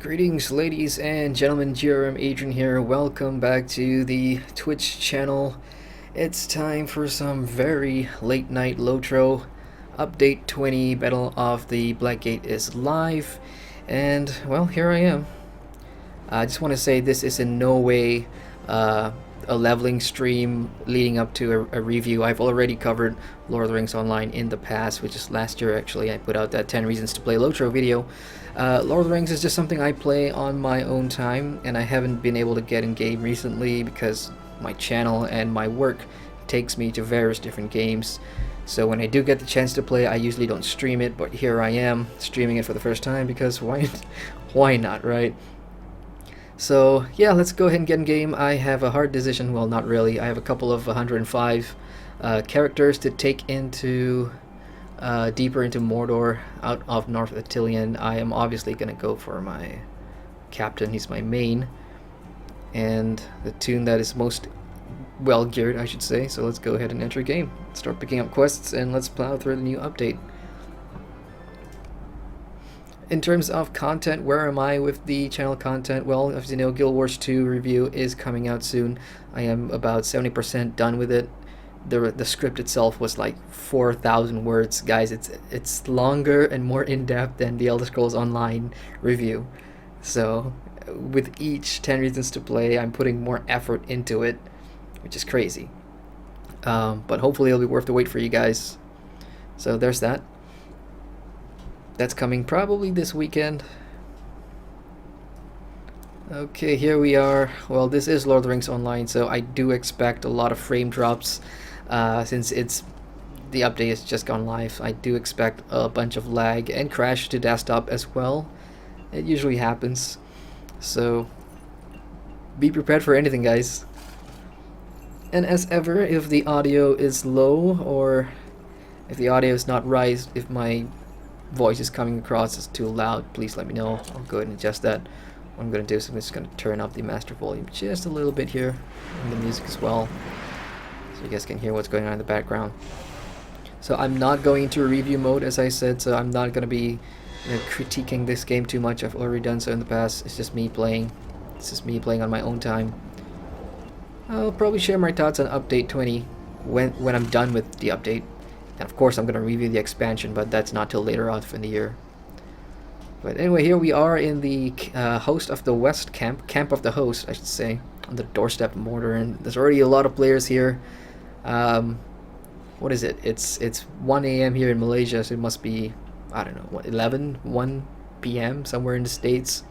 Greetings, ladies and gentlemen. GRM Adrian here. Welcome back to the Twitch channel. It's time for some very late night Lotro. Update 20 Battle of the Blackgate is live, and well, here I am. I just want to say this is in no way a leveling stream leading up to a review. I've already covered Lord of the Rings Online in the past, which is last year actually. I put out that 10 Reasons to Play Lotro video. Lord of the Rings is just something I play on my own time, and I haven't been able to get in game recently because my channel and my work takes me to various different games. So when I do get the chance to play, I usually don't stream it, but here I am streaming it for the first time because why not, right? So yeah, let's go ahead and get in game. I have a hard decision. Well, not really. I have a couple of 105 characters to take into deeper into Mordor out of North Attilian. I am obviously going to go for my captain. He's my main, and the tune that is most well geared, I should say. So let's go ahead and enter game. Start picking up quests, and let's plow through the new update. In terms of content, where am I with the channel content? Well, as you know, Guild Wars 2 review is coming out soon. I am about 70% done with it. The script itself was like 4,000 words, guys. It's longer and more in-depth than the Elder Scrolls Online review. So with each 10 Reasons to Play, I'm putting more effort into it, which is crazy. But hopefully it'll be worth the wait for you guys. So there's that. That's coming probably this weekend. Okay, here we are. Well, this is Lord of the Rings Online, so I do expect a lot of frame drops. Since the update has just gone live, I do expect a bunch of lag and crash to desktop as well. It usually happens, so be prepared for anything, guys. And as ever, if the audio is low or if the audio is not right, if my voice is coming across as too loud, please let me know. I'll go ahead and adjust that. What I'm going to do is I'm just going to turn up the master volume just a little bit here, and the music as well, so you guys can hear what's going on in the background. So I'm not going into review mode, as I said, so I'm not going to be critiquing this game too much. I've already done so in the past. It's just me playing. It's just me playing on my own time. I'll probably share my thoughts on Update 20 when I'm done with the update. And of course I'm going to review the expansion, but that's not till later on in the year. But anyway, here we are in the Host of the West camp of the Host, I should say, on the doorstep of Mordor, and there's already a lot of players here. What is it? It's 1 a.m. here in Malaysia, so it must be, I don't know, what, 1 p.m. somewhere in the States.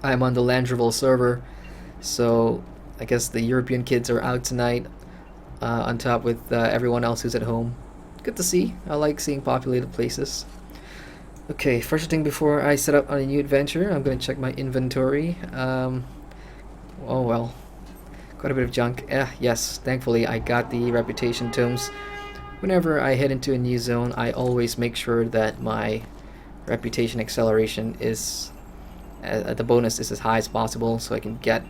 I'm on the Landreval server, so I guess the European kids are out tonight, on top with everyone else who's at home. Good to see. I like seeing populated places. Okay, first thing before I set up on a new adventure, I'm going to check my inventory. Oh well, quite a bit of junk. Yes, thankfully I got the reputation tomes. Whenever I head into a new zone, I always make sure that my reputation acceleration is, the bonus is as high as possible, so I can get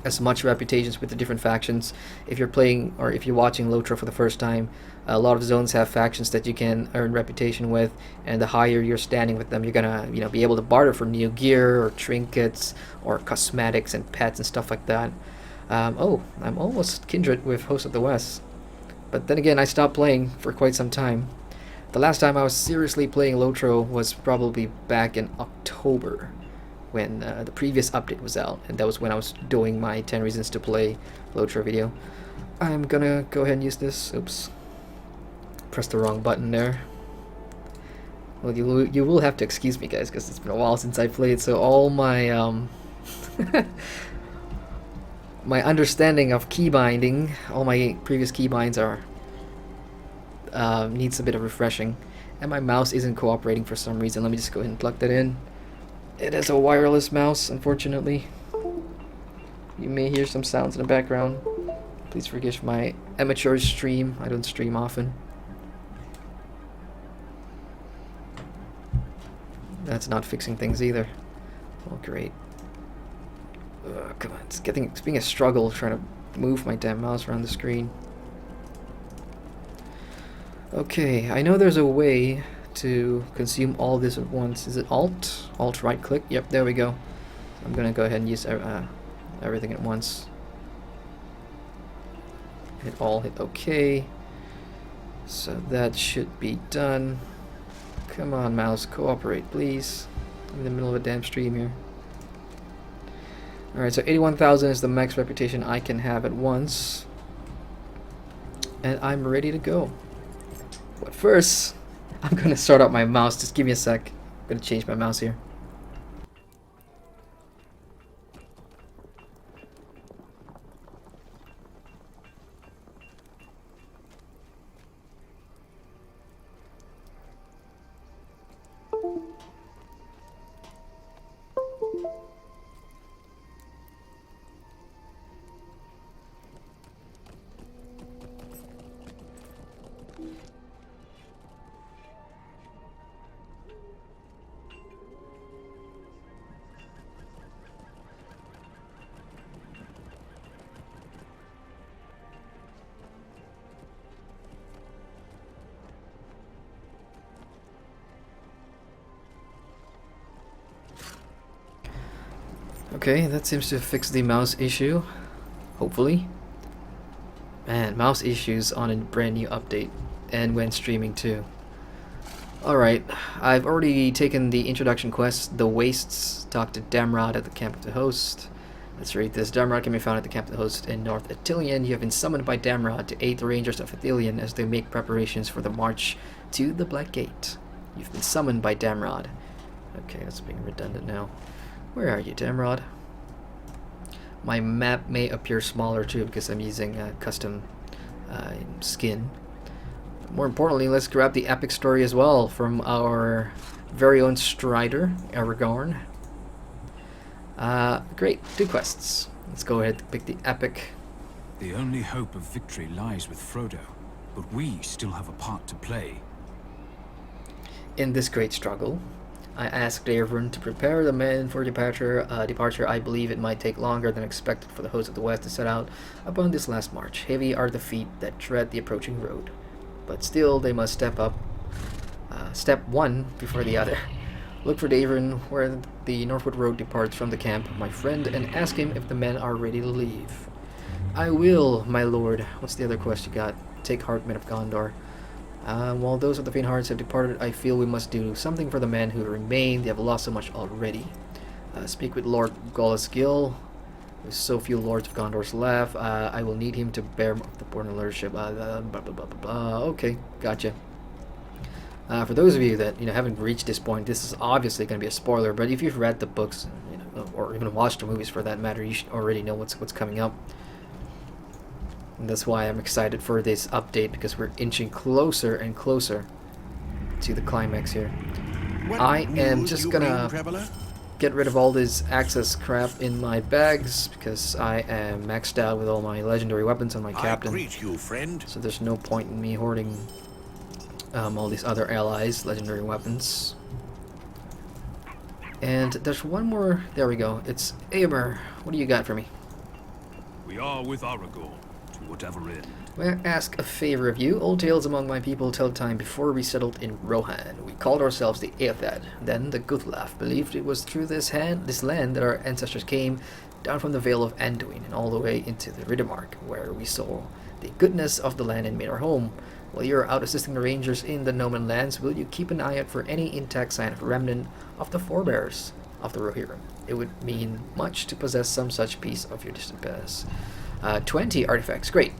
as much reputations with the different factions. If you're playing or if you're watching Lotro for the first time, a lot of zones have factions that you can earn reputation with, and the higher you're standing with them, you're gonna be able to barter for new gear or trinkets or cosmetics and pets and stuff like that. Oh, I'm almost kindred with Host of the West, but then again I stopped playing for quite some time. The last time I was seriously playing Lotro was probably back in October, when the previous update was out, and that was when I was doing my 10 Reasons to Play Lotro video. I'm gonna go ahead and use this. Oops. Pressed the wrong button there. Well, you will have to excuse me, guys, because it's been a while since I played, so all my my understanding of key binding, all my previous key binds are needs a bit of refreshing, and my mouse isn't cooperating for some reason. Let me just go ahead and plug that in. It is a wireless mouse, unfortunately. You may hear some sounds in the background. Please forgive my amateur stream. I don't stream often. That's not fixing things either. Oh, great. Come on, it's being a struggle trying to move my damn mouse around the screen. Okay, I know there's a way to consume all this at once. Is it Alt? Alt right click? Yep, there we go. I'm gonna go ahead and use everything at once. Hit all, hit OK. So that should be done. Come on, mouse, cooperate, please. I'm in the middle of a damn stream here. Alright, so 81,000 is the max reputation I can have at once. And I'm ready to go. But first, I'm gonna start up my mouse. Just give me a sec. I'm gonna change my mouse here. Okay, that seems to fix the mouse issue. Hopefully. Man, mouse issues on a brand new update. And when streaming too. Alright, I've already taken the introduction quest, The Wastes. Talk to Damrod at the camp of the host. Let's read this. Damrod can be found at the camp of the host in North Ithilien. You have been summoned by Damrod to aid the Rangers of Ithilien as they make preparations for the march to the Black Gate. You've been summoned by Damrod. Okay, that's being redundant now. Where are you, Damrod? My map may appear smaller too because I'm using a custom skin. More importantly, let's grab the epic story as well from our very own Strider, Aragorn. Great, 2 quests. Let's go ahead and pick the epic. The only hope of victory lies with Frodo, but we still have a part to play. In this great struggle, I asked Aragorn to prepare the men for departure. I believe it might take longer than expected for the hosts of the West to set out upon this last march. Heavy are the feet that tread the approaching road, but still they must step one before the other. Look for Aragorn where the northward road departs from the camp, my friend, and ask him if the men are ready to leave. I will, my lord. What's the other quest you got? Take heart, men of Gondor. While those of the faint hearts have departed, I feel we must do something for the men who remain. They have lost so much already. Speak with Lord Gollum. There's so few lords of Gondor's left. I will need him to bear the born leadership. Okay, gotcha. For those of you that haven't reached this point, this is obviously going to be a spoiler. But if you've read the books, or even watched the movies for that matter, you should already know what's coming up. And that's why I'm excited for this update, because we're inching closer and closer to the climax here. I am just gonna get rid of all this access crap in my bags, because I am maxed out with all my legendary weapons on my captain. Greet you, friend. So there's no point in me hoarding all these other allies' legendary weapons. And there's one more. There we go. It's Eomer. What do you got for me? We are with Aragorn. Whatever end. May I ask a favor of you? Old tales among my people tell time before we settled in Rohan. We called ourselves the Eothad. Then the Guthlaf believed it was through this land that our ancestors came down from the Vale of Anduin and all the way into the Riddermark, where we saw the goodness of the land and made our home. While you're out assisting the rangers in the Noman lands, will you keep an eye out for any intact sign of remnant of the forebears of the Rohirrim? It would mean much to possess some such piece of your distant past. 20 artifacts, great.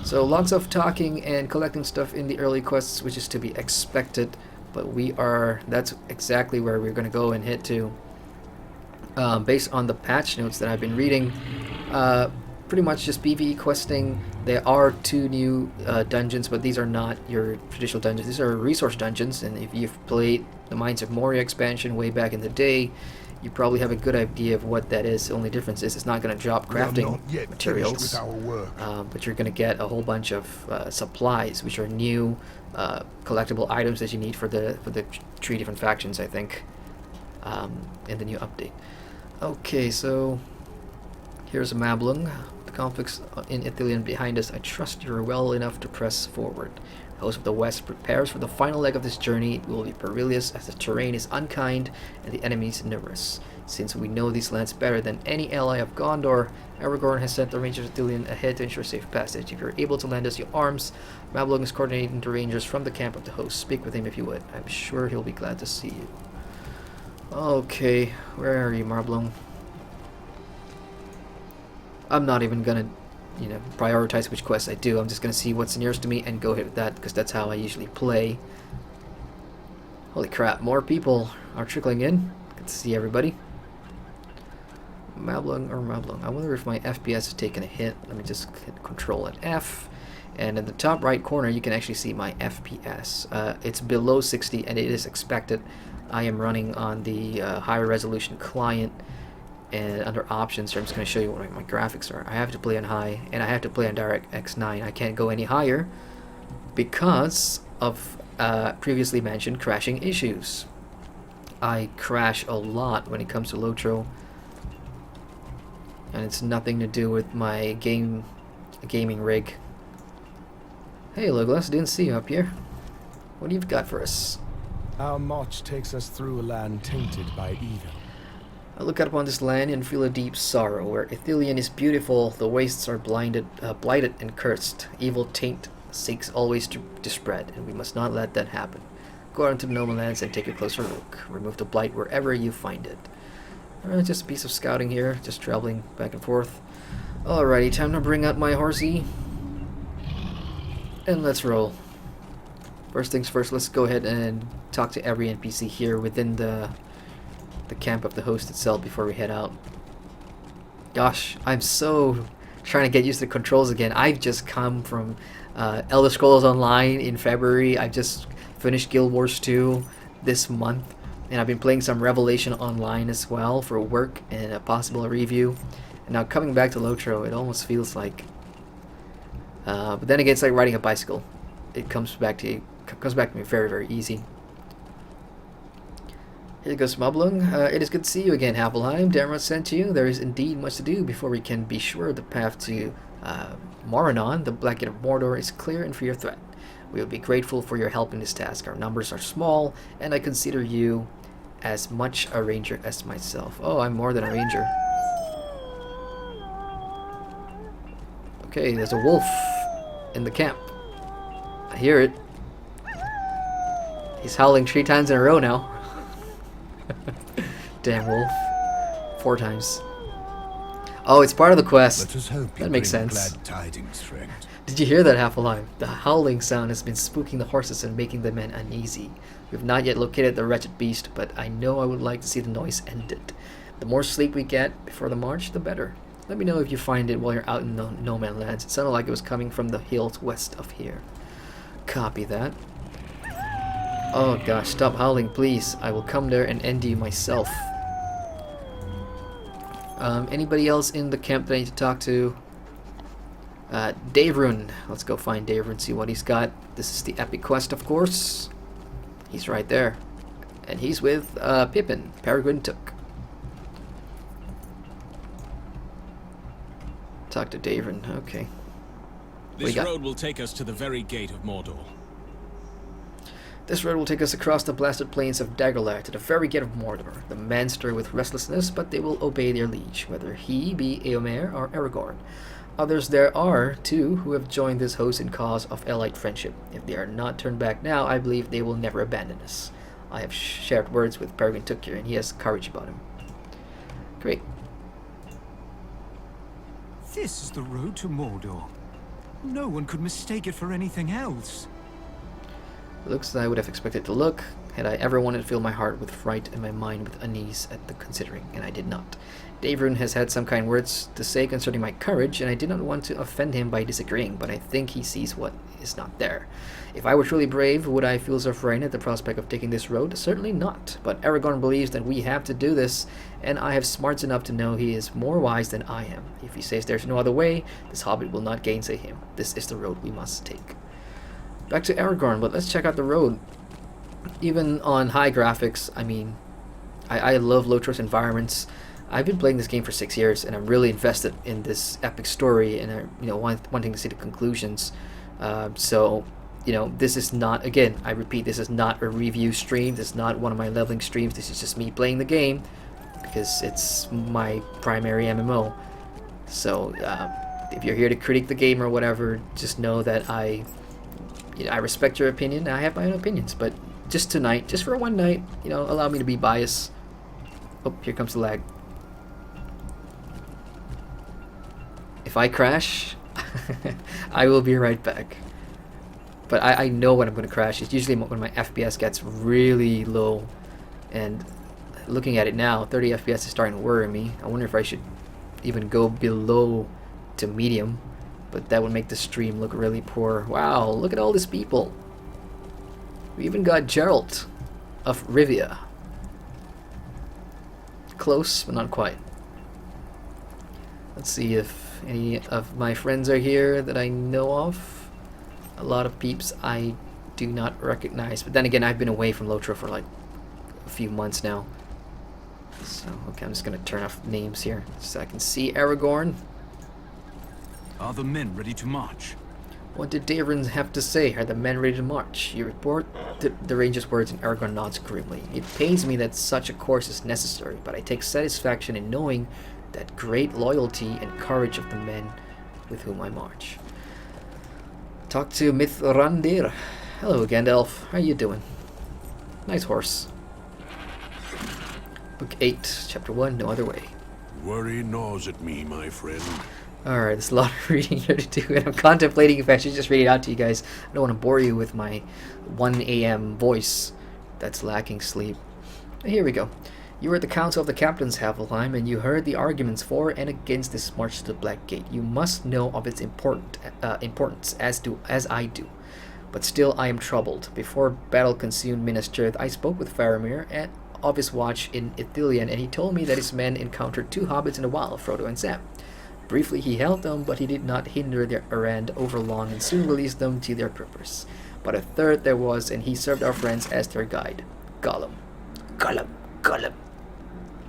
So lots of talking and collecting stuff in the early quests, which is to be expected, but that's exactly where we're going to go and hit to. Based on the patch notes that I've been reading, pretty much just PvE questing. There are 2 new dungeons, but these are not your traditional dungeons. These are resource dungeons, and if you've played the Mines of Moria expansion way back in the day, you probably have a good idea of what that is. The only difference is it's not going to drop crafting materials, but you're going to get a whole bunch of supplies, which are new collectible items that you need for the 3 different factions, I think, in the new update. Okay, so here's a Mablung, the with conflicts in Ithilien behind us, I trust you are well enough to press forward. The host of the West prepares for the final leg of this journey. It will be perilous as the terrain is unkind and the enemies numerous. Since we know these lands better than any ally of Gondor, Aragorn has sent the Rangers of Ithilien ahead to ensure safe passage. If you're able to lend us your arms, Mablung is coordinating the Rangers from the camp of the host. Speak with him if you would. I'm sure he'll be glad to see you. Okay, where are you, Marblung? I'm not even gonna, prioritize which quests I do. I'm just gonna see what's nearest to me and go hit with that, because that's how I usually play. Holy crap, more people are trickling in. Good to see everybody. Mablung. I wonder if my FPS has taken a hit. Let me just hit Control and F. And in the top right corner, you can actually see my FPS. It's below 60, and it is expected. I am running on the higher resolution client, and under options, so I'm just going to show you what my graphics are. I have to play on high, and I have to play on DirectX 9. I can't go any higher because of previously mentioned crashing issues. I crash a lot when it comes to Lotro, and it's nothing to do with my gaming rig. Hey Legolas, didn't see you up here. What do you got for us? Our march takes us through a land tainted by evil. I look out upon this land and feel a deep sorrow. Where Ithilien is beautiful, the wastes are blighted and cursed. Evil taint seeks always to spread, and we must not let that happen. Go out into the Noman lands and take a closer look. Remove the blight wherever you find it. Just a piece of scouting here, just traveling back and forth. Alrighty, time to bring out my horsey. And let's roll. First things first, let's go ahead and talk to every NPC here within the camp of the host itself before we head out. Gosh, I'm so trying to get used to the controls again. I've just come from Elder Scrolls Online in February. I've just finished Guild Wars 2 this month, and I've been playing some Revelation Online as well for work and a possible review. And now coming back to Lotro, it almost feels like but then again, it's like riding a bicycle. It comes back to me very, very easy. Here goes Mablung. It is good to see you again, Havelheim. Dermot sent you. There is indeed much to do before we can be sure the path to Moranon, the Black Gate of Mordor, is clear and free of threat. We will be grateful for your help in this task. Our numbers are small, and I consider you as much a ranger as myself. Oh, I'm more than a ranger. Okay, there's a wolf in the camp. I hear it. He's howling 3 times in a row now. Damn wolf. 4 times. Oh, it's part of the quest. Let us hope that makes sense. Glad tidings, friend. Did you hear that, Half-Alive? The howling sound has been spooking the horses and making the men uneasy. We have not yet located the wretched beast, but I know I would like to see the noise ended. The more sleep we get before the march, the better. Let me know if you find it while you're out in the No Man Lands. It sounded like it was coming from the hills west of here. Copy that. Oh gosh, stop howling, please. I will come there and end you myself. Anybody else in the camp that I need to talk to? Davrun. Let's go find Davrun, see what he's got. This is the epic quest, of course. He's right there. And he's with Pippin, Peregrine Took. Talk to Davrun, okay. This road will take us to the very gate of Mordor. This road will take us across the blasted plains of Dagorlar to the very gate of Mordor. The men stir with restlessness, but they will obey their liege, whether he be Eomer or Aragorn. Others there are, too, who have joined this host in cause of allied friendship. If they are not turned back now, I believe they will never abandon us. I have shared words with Peregrine Took here, and he has courage about him. Great. This is the road to Mordor. No one could mistake it for anything else. Looks as I would have expected to look, had I ever wanted to fill my heart with fright and my mind with unease at the considering, and I did not. Davrun has had some kind words to say concerning my courage, and I did not want to offend him by disagreeing, but I think he sees what is not there. If I were truly brave, would I feel so frightened at the prospect of taking this road? Certainly not, but Aragorn believes that we have to do this, and I have smarts enough to know he is more wise than I am. If he says there's no other way, this hobbit will not gainsay him. This is the road we must take. Back to Aragorn, but let's check out the road. Even on high graphics, I mean, I love Lotro's environments. I've been playing this game for 6 years, and I'm really invested in this epic story, and I wanting to see the conclusions. So this is not, again, I repeat, this is not a review stream. This is not one of my leveling streams. This is just me playing the game because it's my primary MMO. So if you're here to critique the game or whatever, just know that I respect your opinion. I have my own opinions, but just tonight, just for one night, allow me to be biased. Oh, here comes the lag. If I crash, I will be right back. But I know when I'm going to crash. It's usually when my FPS gets really low. And looking at it now, 30 FPS is starting to worry me. I wonder if I should even go below to medium. But that would make the stream look really poor. Wow, look at all these people. We even got Geralt of Rivia. Close, but not quite. Let's see if any of my friends are here that I know of. A lot of peeps I do not recognize. But then again, I've been away from Lotro for like a few months now. So, okay, I'm just going to turn off names here so I can see Aragorn. Are the men ready to march? What did Davrins have to say? Are the men ready to march? You report the ranger's words, and Aragorn nods grimly. It pains me that such a course is necessary, but I take satisfaction in knowing that great loyalty and courage of the men with whom I march. Talk to Mithrandir. Hello, Gandalf. How you doing? Nice horse. Book 8, Chapter 1, No Other Way. Worry gnaws at me, my friend. Alright, there's a lot of reading here to do, and I'm contemplating if I should just read it out to you guys. I don't want to bore you with my 1 a.m. voice that's lacking sleep. Here we go. You were at the Council of the Captains, Havelheim, and you heard the arguments for and against this march to the Black Gate. You must know of its importance, as I do. But still I am troubled. Before battle-consumed Minas Tirith, I spoke with Faramir of his watch in Ithilien, and he told me that his men encountered 2 hobbits in the wild, Frodo and Sam. Briefly he held them, but he did not hinder their errand over long, and soon released them to their purpose. But a third there was, and he served our friends as their guide. Gollum. Gollum. Gollum.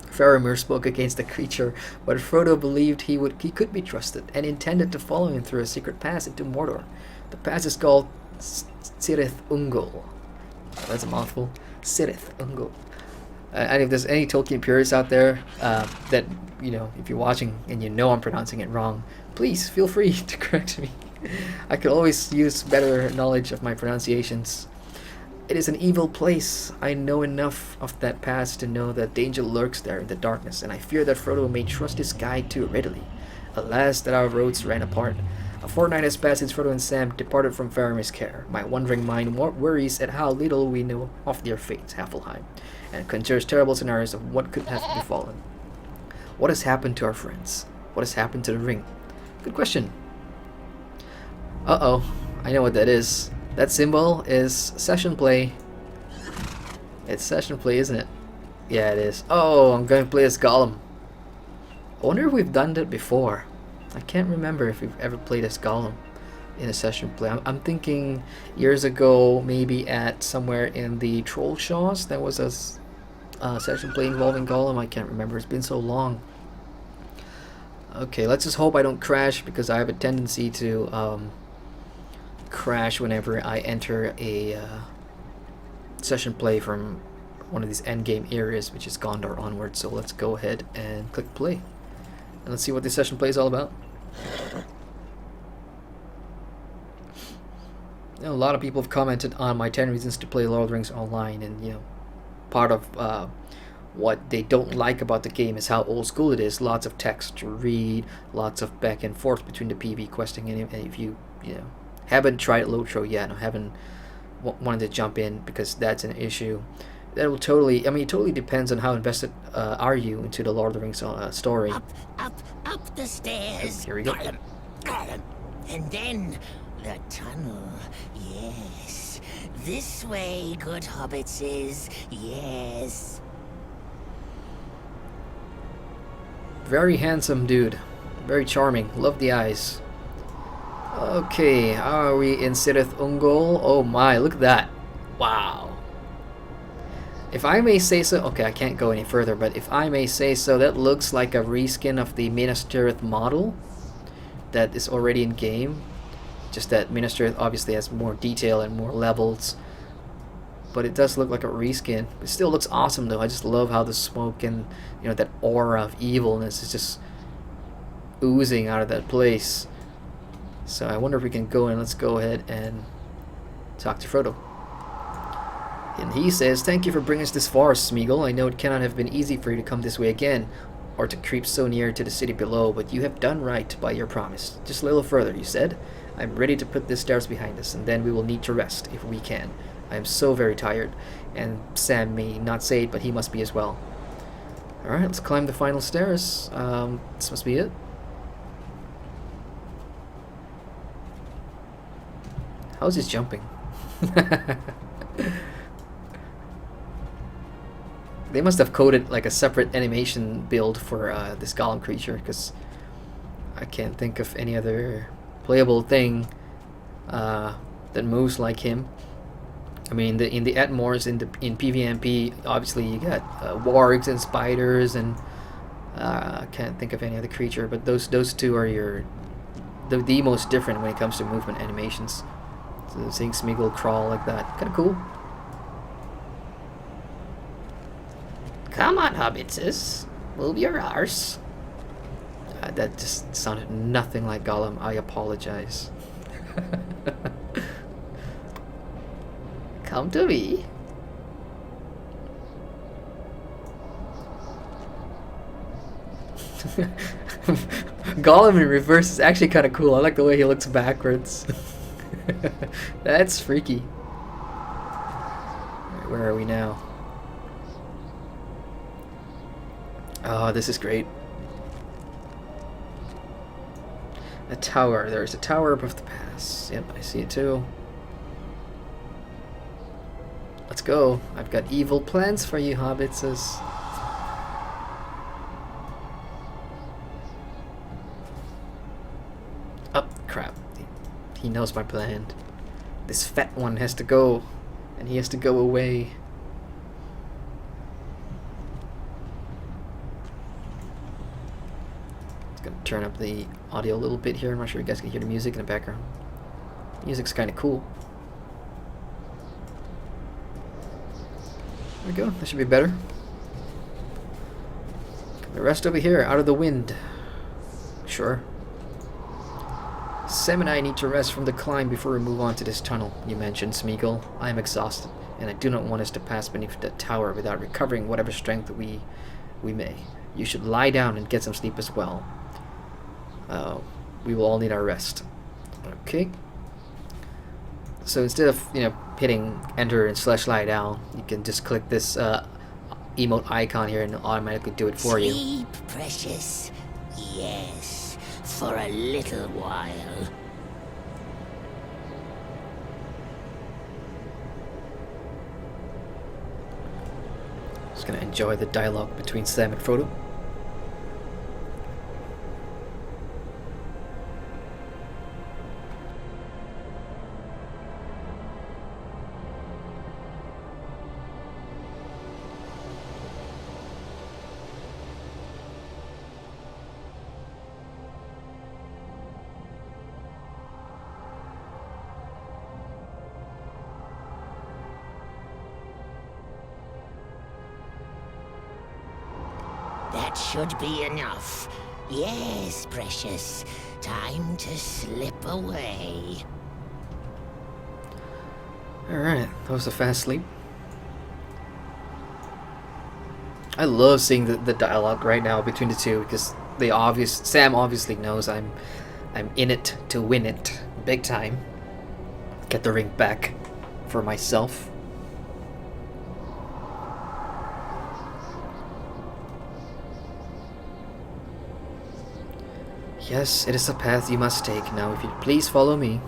Faramir spoke against the creature, but Frodo believed he could be trusted, and intended to follow him through a secret pass into Mordor. The pass is called Cirith Ungol. Oh, that's a mouthful. Cirith Ungol. And if there's any Tolkien purists out there that, if you're watching and I'm pronouncing it wrong, please feel free to correct me. I could always use better knowledge of my pronunciations. It is an evil place. I know enough of that past to know that danger lurks there in the darkness, and I fear that Frodo may trust his guide too readily. Alas, that our roads ran apart. A fortnight has passed since Frodo and Sam departed from Faramir's care. My wondering mind worries at how little we know of their fates, Havelheim, and conjures terrible scenarios of what could have befallen. What has happened to our friends? What has happened to the ring? Good question. Uh-oh, I know what that is. That symbol is session play. It's session play, isn't it? Yeah, it is. Oh, I'm going to play as Gollum. I wonder if we've done that before. I can't remember if we've ever played as Gollum in a session play. I'm thinking years ago, maybe at somewhere in the Troll Shaws, there was a session play involving Gollum. I can't remember. It's been so long. Okay, let's just hope I don't crash, because I have a tendency to crash whenever I enter a session play from one of these endgame areas, which is Gondor onward. So let's go ahead and click play, and let's see what this session play is all about. A lot of people have commented on my 10 reasons to play Lord of the Rings online, and part of what they don't like about the game is how old school it is. Lots of text to read, lots of back and forth between the PV questing, and if you haven't tried Lotro yet, or haven't wanted to jump in, because that's an issue. That will totally, it totally depends on how invested are you into the Lord of the Rings story. Up the stairs. Here we go. Gollum. And then the tunnel. Yes. This way, good hobbitses. Yes. Very handsome dude. Very charming. Love the eyes. Okay, are we in Cirith Ungol? Oh my, look at that. Wow. If I may say so, okay, I can't go any further, but if I may say so, that looks like a reskin of the Minas Tirith model that is already in game. Just that Minas Tirith obviously has more detail and more levels, but it does look like a reskin. It still looks awesome though. I just love how the smoke and, you know, that aura of evilness is just oozing out of that place. So I wonder if we can go in. Let's go ahead and talk to Frodo. And he says, "Thank you for bringing us this far, Smeagol. I know it cannot have been easy for you to come this way again, or to creep so near to the city below, but you have done right by your promise. Just a little further, you said. I'm ready to put the stairs behind us, and then we will need to rest, if we can. I am so very tired." And Sam may not say it, but he must be as well. Alright, let's climb the final stairs. This must be it. How's his jumping? They must have coded like a separate animation build for this Gollum creature, because I can't think of any other playable thing that moves like him. I mean, in the Atmores, in PvMP, obviously you got wargs and spiders, and I can't think of any other creature, but those two are the most different when it comes to movement animations. So seeing Smeagol crawl like that, kind of cool. Come on, hobbitses, move your arse. That just sounded nothing like Gollum. I apologize. Come to me. Gollum in reverse is actually kind of cool. I like the way he looks backwards. That's freaky. Right, where are we now? Oh, this is great. A tower. There's a tower above the pass. Yep, I see it too. Let's go. I've got evil plans for you, hobbitses. Oh, crap. He knows my plan. This fat one has to go, and he has to go away. Gonna turn up the audio a little bit here. I'm not sure you guys can hear the music in the background. Music's kind of cool. There we go. That should be better. The rest over here, out of the wind. Sure. Sam and I need to rest from the climb before we move on to this tunnel you mentioned, Smeagol. I am exhausted, and I do not want us to pass beneath that tower without recovering whatever strength we may. You should lie down and get some sleep as well. We will all need our rest. Okay. So instead of, you know, hitting enter and / lie down, you can just click this emote icon here and it'll automatically do it for you. Sleep, precious. Yes, for a little while. Just gonna enjoy the dialogue between Sam and Frodo. That should be enough. Yes, precious. Time to slip away. Alright, that was a fast sleep. I love seeing the dialogue right now between the two, because Sam obviously knows I'm in it to win it, big time. Get the ring back for myself. Yes, it is a path you must take. Now, if you'd please follow me.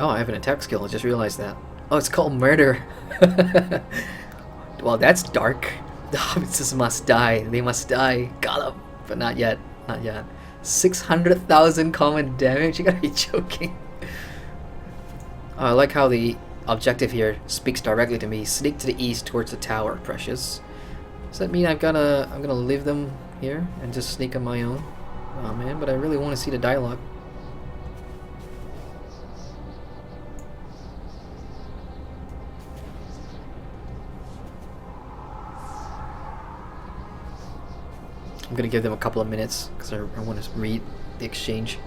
Oh, I have an attack skill. I just realized that. Oh, it's called murder. Well, that's dark. The hobbits must die. They must die. Gollum. But not yet. Not yet. 600,000 common damage? You gotta be joking. Oh, I like how the objective here speaks directly to me. Sneak to the east towards the tower, Precious. Does that mean I'm gonna leave them here and just sneak on my own? Oh man, but I really want to see the dialogue. I'm gonna give them a couple of minutes because I want to read the exchange.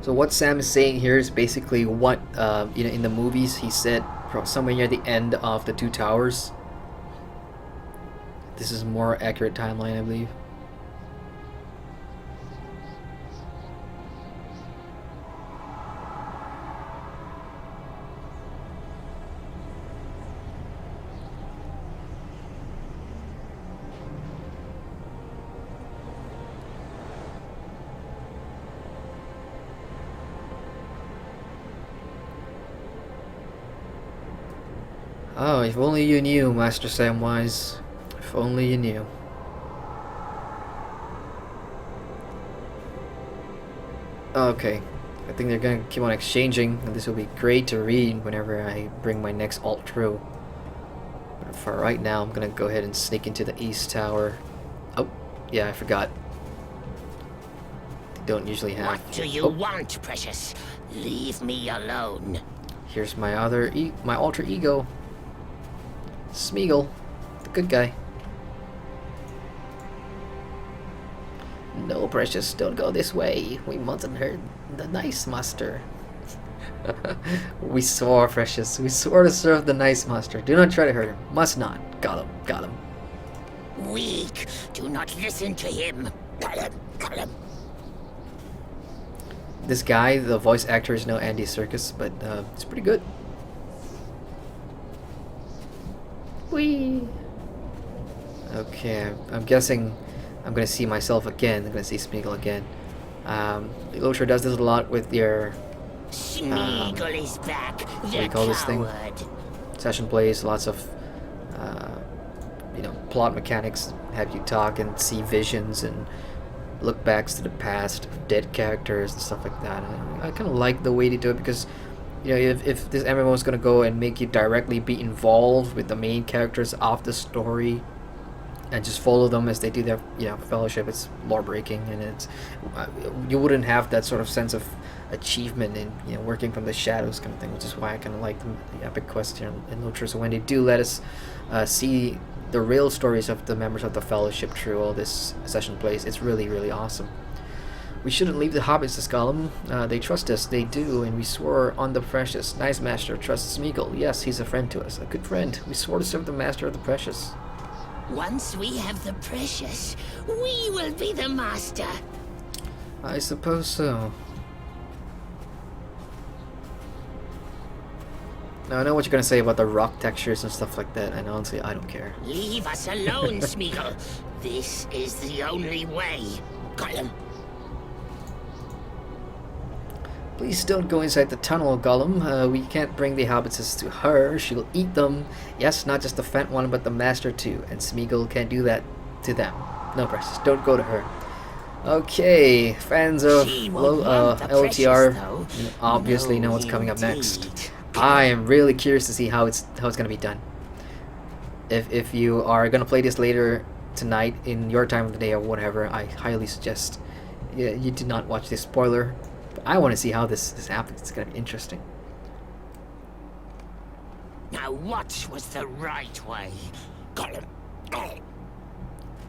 So what Sam is saying here is basically what you know, in the movies he said somewhere near the end of the Two Towers. This is a more accurate timeline, I believe. Oh, if only you knew, Master Samwise. If only you knew. Okay. I think they're gonna keep on exchanging, and this will be great to read whenever I bring my next alt through. But for right now, I'm gonna go ahead and sneak into the East Tower. Oh, yeah, I forgot. They don't usually have... What do you want, Precious? Leave me alone. Here's my my alter ego. Smeagol, the good guy. No, Precious, don't go this way. We mustn't hurt the nice master. We swore, Precious. We swore to serve the nice master. Do not try to hurt him. Must not. Got him. Got him. Weak. Do not listen to him. Gollum. This guy, the voice actor, is no Andy Serkis, but it's pretty good. Whee! Okay, I'm guessing I'm gonna see myself again. I'm gonna see Smeagol again. Lotro does this a lot with your Smeagol is back. what do you call this thing? Session plays, lots of you know, plot mechanics, have you talk and see visions and look backs to the past of dead characters and stuff like that. I kind of like the way they do it because, you know, if this MMO is going to go and make you directly be involved with the main characters of the story and just follow them as they do their, you know, fellowship, it's lore breaking, and it's you wouldn't have that sort of sense of achievement in, you know, working from the shadows kind of thing, which is why I kind of like the epic quest here in Lotro. So when they do let us see the real stories of the members of the fellowship through all this session plays, it's really, really awesome. We shouldn't leave the hobbits, says Gollum. They trust us, they do, and we swore on the Precious. Nice master trusts Smeagol. Yes, he's a friend to us, a good friend. We swore to serve the master of the Precious. Once we have the Precious, we will be the master. I suppose so. Now, I know what you're gonna say about the rock textures and stuff like that, and honestly, I don't care. Leave us alone, Smeagol. This is the only way. Gollum. Please don't go inside the tunnel, Gollum. We can't bring the hobbitses to her. She'll eat them. Yes, not just the fat one, but the master too. And Smeagol can't do that to them. No, Precious, don't go to her. Okay, fans of LOTR obviously know what's coming up next. I am really curious to see how it's gonna be done. If you are gonna play this later tonight in your time of the day or whatever, I highly suggest you do not watch this spoiler. I want to see how this happens. It's going to be interesting. Now what was the right way? Gollum.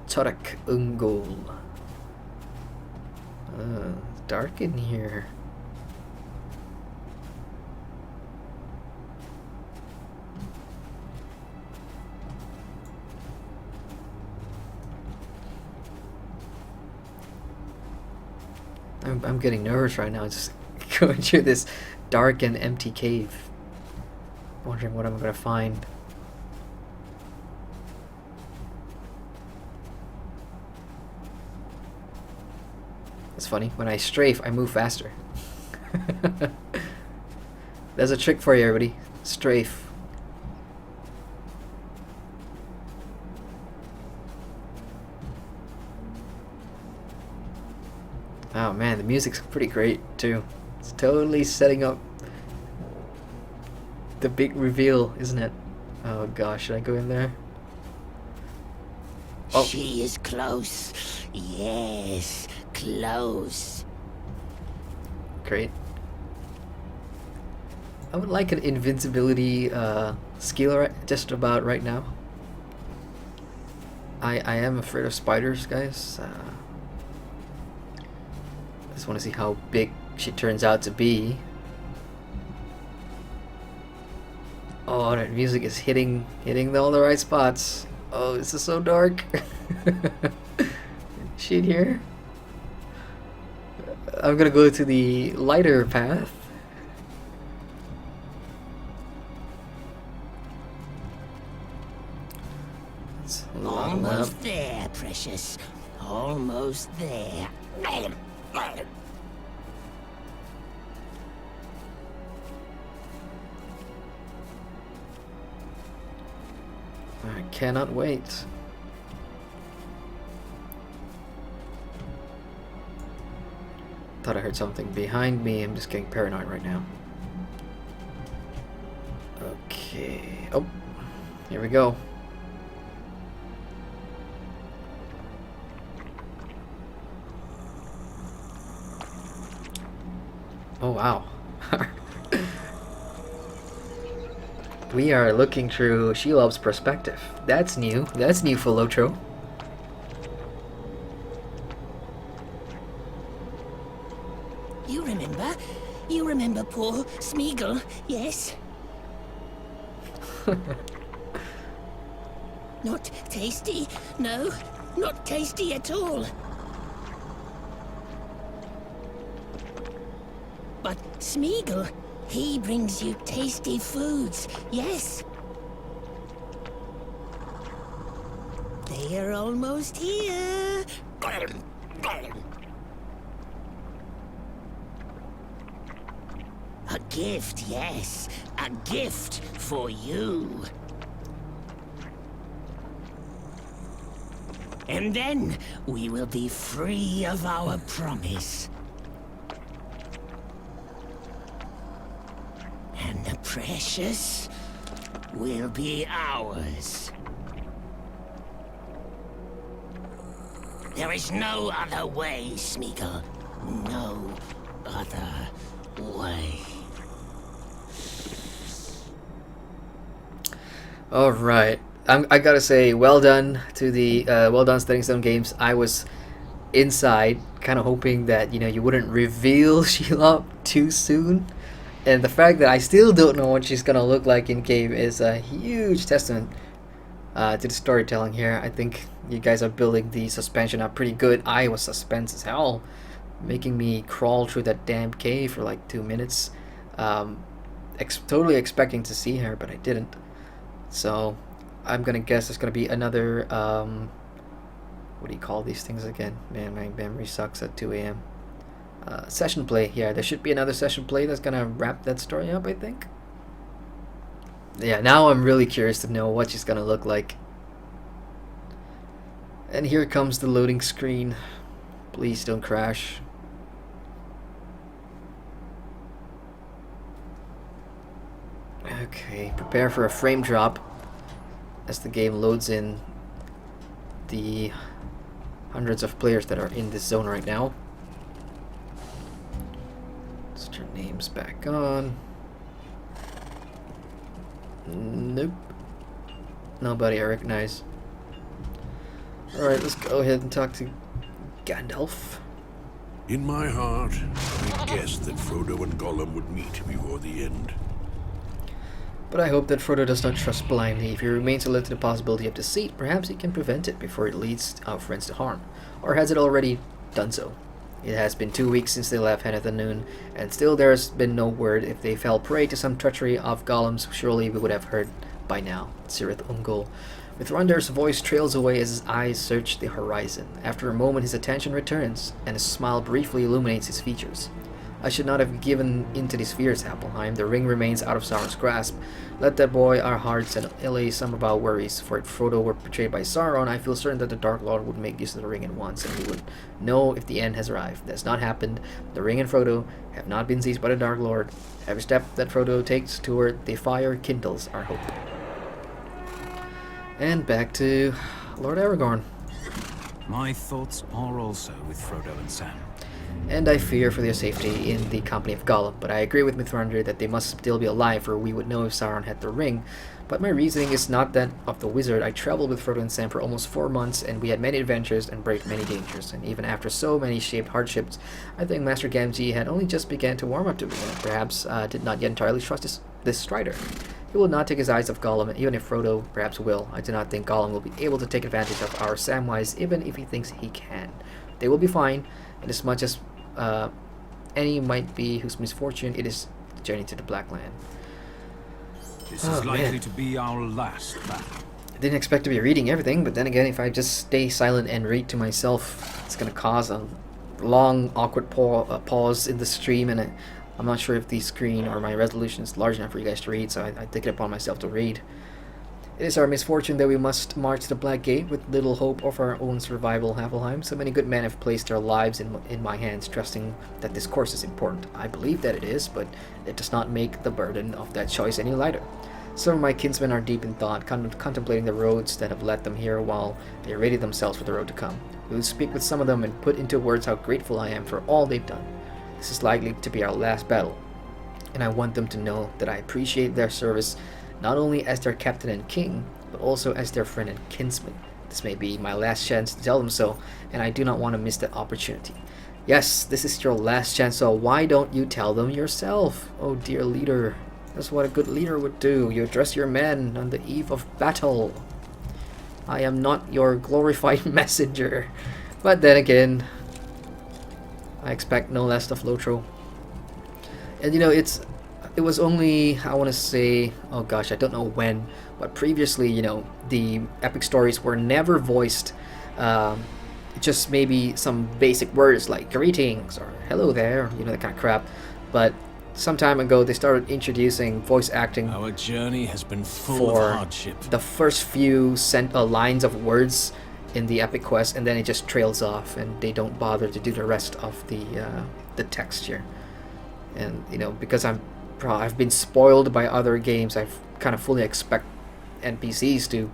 Torak Ungol. Dark in here. I'm getting nervous right now, just going through this dark and empty cave, wondering what I'm gonna find. funny. When I strafe, I move faster. There's a trick for you, everybody. Strafe. Oh man, the music's pretty great too. It's totally setting up the big reveal, isn't it? Oh gosh, should I go in there? Oh. She is close. Yes, close. Great. I would like an invincibility skill just about right now. I am afraid of spiders, guys. I just want to see how big she turns out to be. Oh, that music is hitting all the right spots. Oh, this is so dark. She in here? I'm gonna go to the lighter path. Almost there, precious. Almost there. I cannot wait. Thought I heard something behind me. I'm just getting paranoid right now. Okay. Oh, here we go. Oh wow. We are looking through Shelob's perspective. That's new. That's new for Lotro. You remember? You remember poor Smeagol, yes? Not tasty. No, not tasty at all. But Smeagol, he brings you tasty foods, yes? They are almost here. A gift, yes. A gift for you. And then we will be free of our promise. And the precious will be ours. There is no other way, Smeagol. No other way. All right. I gotta say, well done to the well done Stepping Stone Games. I was inside, kind of hoping that you wouldn't reveal Shelob too soon, and the fact that I still don't know what she's gonna look like in game is a huge testament to the storytelling here. I think you guys are building the suspension up pretty good. I was suspense as hell, making me crawl through that damn cave for like 2 minutes, totally expecting to see her, but I didn't. So I'm gonna guess it's gonna be another what do you call these things again? Man, my memory sucks at 2 a.m. Session play. Yeah, there should be another session play that's gonna wrap that story up, I think. Yeah, now I'm really curious to know what she's gonna look like. And here comes the loading screen. Please don't crash. Okay, prepare for a frame drop as the game loads in the hundreds of players that are in this zone right now. Let's turn names back on. Nope. Nobody I recognize. Alright, let's go ahead and talk to Gandalf. In my heart, I guessed that Frodo and Gollum would meet before the end. But I hope that Frodo does not trust blindly. If he remains alert to the possibility of deceit, perhaps he can prevent it before it leads our friends to harm. Or has it already done so? It has been 2 weeks since they left Hen at the Noon, and still there has been no word. If they fell prey to some treachery of Gollum's, surely we would have heard by now. Cirith Ungol. Mithrandir's voice trails away as his eyes search the horizon. After a moment, his attention returns, and a smile briefly illuminates his features. I should not have given in to these fears, Happelheim. The ring remains out of Sauron's grasp. Let that boy our hearts and allay some of our worries, for if Frodo were betrayed by Sauron, I feel certain that the Dark Lord would make use of the ring at once, and we would know if the end has arrived. That has not happened. The ring and Frodo have not been seized by the Dark Lord. Every step that Frodo takes toward the fire kindles our hope. And back to Lord Aragorn. My thoughts are also with Frodo and Sam. And I fear for their safety in the company of Gollum, but I agree with Mithrandir that they must still be alive, or we would know if Sauron had the ring. But my reasoning is not that of the wizard. I traveled with Frodo and Sam for almost 4 months, and we had many adventures and braved many dangers. And even after so many shaped hardships, I think Master Gamgee had only just began to warm up to me, and perhaps did not yet entirely trust this strider. He will not take his eyes off Gollum, and even if Frodo perhaps will, I do not think Gollum will be able to take advantage of our Samwise, even if he thinks he can. They will be fine, and as much as any might be whose misfortune it is the journey to the Black Land. This is likely to be our last battle. I didn't expect to be reading everything, but then again, if I just stay silent and read to myself, it's going to cause a long, awkward pause in the stream, and I'm not sure if the screen or my resolution is large enough for you guys to read, so I take it upon myself to read. It is our misfortune that we must march to the Black Gate with little hope of our own survival, Havelheim. So many good men have placed their lives in my hands, trusting that this course is important. I believe that it is, but it does not make the burden of that choice any lighter. Some of my kinsmen are deep in thought, contemplating the roads that have led them here while they ready themselves for the road to come. We will speak with some of them and put into words how grateful I am for all they've done. This is likely to be our last battle, and I want them to know that I appreciate their service not only as their captain and king, but also as their friend and kinsman. This may be my last chance to tell them so, and I do not want to miss that opportunity. Yes, this is your last chance, so why don't you tell them yourself? Oh dear leader, that's what a good leader would do. You address your men on the eve of battle. I am not your glorified messenger. But then again, I expect no less of Lotro. And you know, it was only, I want to say, oh gosh, I don't know when, but previously, you know, the epic stories were never voiced, just maybe some basic words like greetings or hello there, you know, that kind of crap. But some time ago, they started introducing voice acting. Our journey has been full of hardship. The first few lines of words in the epic quest, and then it just trails off, and they don't bother to do the rest of the text here. And you know, because I've been spoiled by other games, I've kind of fully expect NPCs to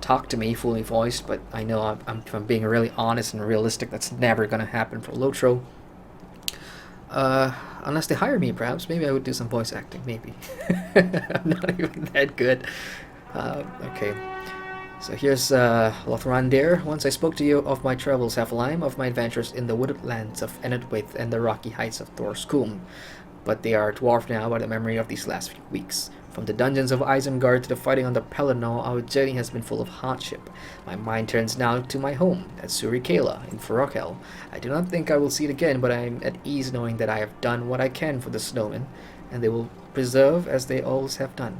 talk to me fully voiced, but I know if I'm being really honest and realistic, that's never going to happen for Lotro. Unless they hire me, perhaps. Maybe I would do some voice acting, maybe. I'm not even that good. Okay. So here's Lothrandir. Once I spoke to you of my travels, Havelheim, of my adventures in the wooded lands of Enedwaith and the rocky heights of Thorscombe. But they are dwarfed now by the memory of these last few weeks. From the dungeons of Isengard to the fighting on the Pelennor, our journey has been full of hardship. My mind turns now to my home, at Surikela, in Ferokel. I do not think I will see it again, but I am at ease knowing that I have done what I can for the snowmen, and they will preserve as they always have done.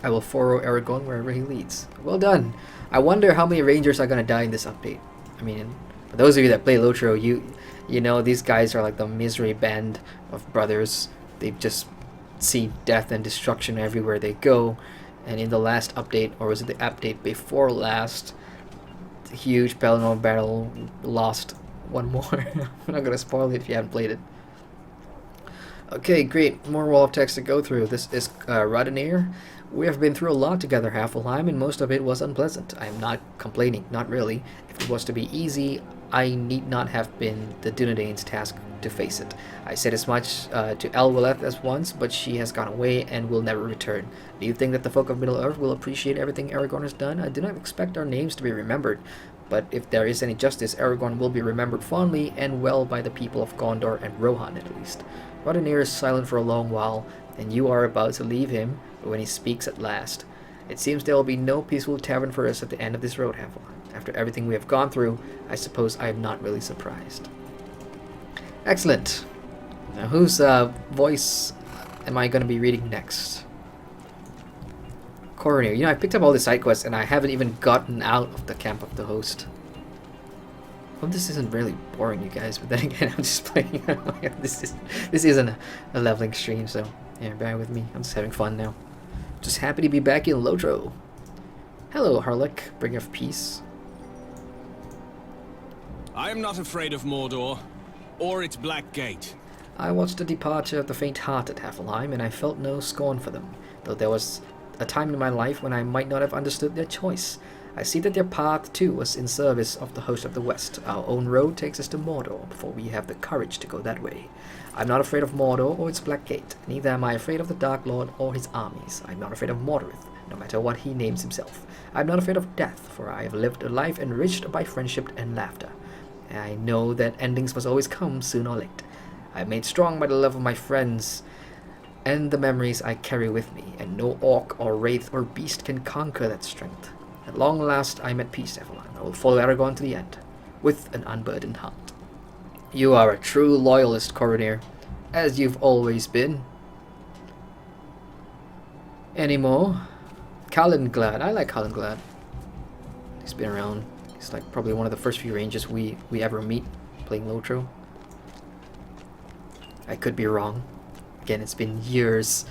I will follow Aragorn wherever he leads. Well done! I wonder how many rangers are going to die in this update. I mean, for those of you that play Lotro, you know these guys are like the misery band of brothers. They just see death and destruction everywhere they go. And in the last update, or was it the update before last, the huge Pelennor battle lost one more. I'm not going to spoil it if you haven't played it. Okay, great. More wall of text to go through. This is Rodinir. We have been through a lot together, Havelheim, and most of it was unpleasant. I am not complaining, not really. If it was to be easy, I need not have been the Dunedain's task to face it. I said as much to Elwyleth as once, but she has gone away and will never return. Do you think that the folk of Middle-earth will appreciate everything Aragorn has done? I do not expect our names to be remembered, but if there is any justice, Aragorn will be remembered fondly and well by the people of Gondor and Rohan at least. Rodinir is silent for a long while, and you are about to leave him when he speaks at last. It seems there will be no peaceful tavern for us at the end of this road, Havelheim. After everything we have gone through, I suppose I am not really surprised. Excellent. Now, whose voice am I going to be reading next? Coroner. You know, I picked up all the side quests and I haven't even gotten out of the camp of the host. Hope this isn't really boring, you guys, but then again, I'm just playing. this isn't a leveling stream, so yeah, bear with me. I'm just having fun now. Just happy to be back in Lotro. Hello, Harlech, bringer of peace. I am not afraid of Mordor, or its Black Gate. I watched the departure of the faint-hearted Heffelheim, and I felt no scorn for them, though there was a time in my life when I might not have understood their choice. I see that their path, too, was in service of the host of the West. Our own road takes us to Mordor, before we have the courage to go that way. I'm not afraid of Mordor or its Black Gate. Neither am I afraid of the Dark Lord or his armies. I'm not afraid of Mordorith, no matter what he names himself. I'm not afraid of death, for I have lived a life enriched by friendship and laughter. And I know that endings must always come, soon or late. I am made strong by the love of my friends and the memories I carry with me, and no orc or wraith or beast can conquer that strength. At long last I am at peace, Evelyn. I will follow Aragorn to the end, with an unburdened heart. You are a true loyalist, Coroner, as you've always been. Any more? Calenglad. I like Calenglad. He's been around. He's like probably one of the first few rangers we ever meet playing Lotro. I could be wrong. Again, it's been years.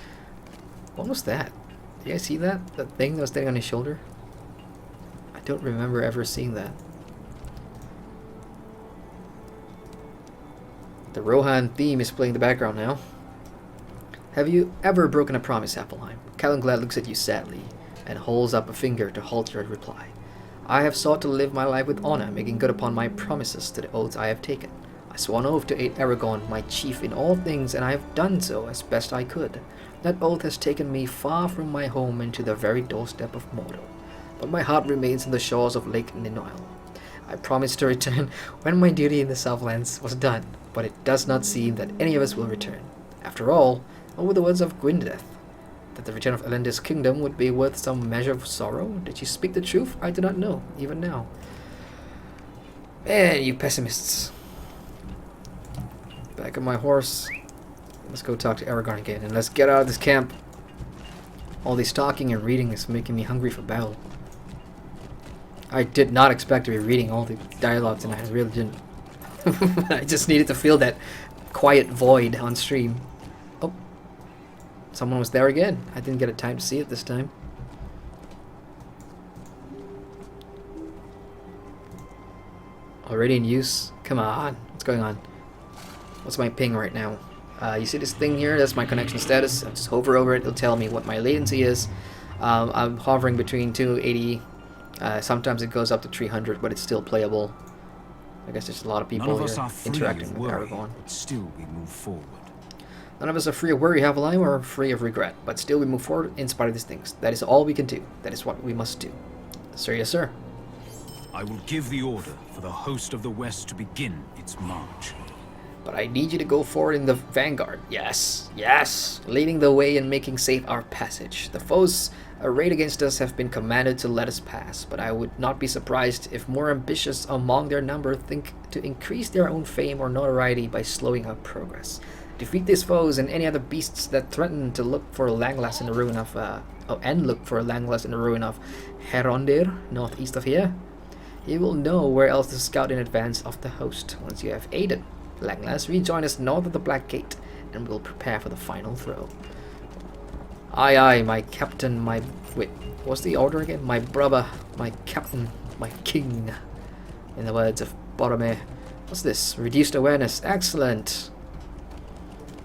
What was that? Did you guys see that? That thing that was standing on his shoulder? I don't remember ever seeing that. The Rohan theme is playing in the background now. Have you ever broken a promise, Appleheim? Calenglad looks at you sadly and holds up a finger to halt your reply. I have sought to live my life with honor, making good upon my promises to the oaths I have taken. I swore an oath to aid Aragorn, my chief in all things, and I have done so as best I could. That oath has taken me far from my home and to the very doorstep of Mordor, but my heart remains on the shores of Lake Ninoil. I promised to return when my duty in the Southlands was done, but it does not seem that any of us will return. After all, what were the words of Gwynedd? That the return of Elendil's kingdom would be worth some measure of sorrow? Did she speak the truth? I do not know, even now. Man, you pessimists. Back on my horse. Let's go talk to Aragorn again, and let's get out of this camp. All this talking and reading is making me hungry for battle. I did not expect to be reading all the dialogues, and I really didn't. I just needed to feel that quiet void on stream. Oh. Someone was there again. I didn't get a time to see it this time. Already in use? Come on. What's going on? What's my ping right now? You see this thing here? That's my connection status. I just hover over it. It'll tell me what my latency is. I'm hovering between 280. Sometimes it goes up to 300, but it's still playable. I guess there's a lot of people here interacting with Aragorn. Still we move forward. None of us are free of worry, Havelheim, or free of regret, but still we move forward in spite of these things. That is all we can do. That is what we must do. Sir, yes, sir. I will give the order for the host of the West to begin its march. But I need you to go forward in the vanguard. Yes, yes, leading the way and making safe our passage. The foes arrayed against us have been commanded to let us pass, but I would not be surprised if more ambitious among their number think to increase their own fame or notoriety by slowing our progress. Defeat these foes and any other beasts that threaten to look for Langlas in the ruin of Herondir, northeast of here. You will know where else to scout in advance of the host. Once you have aided Langlas, rejoin us north of the Black Gate, and we'll prepare for the final throw. Aye, aye, my captain, my... Wait, what's the order again? My brother, my captain, my king. In the words of Boromir. What's this? Reduced awareness. Excellent.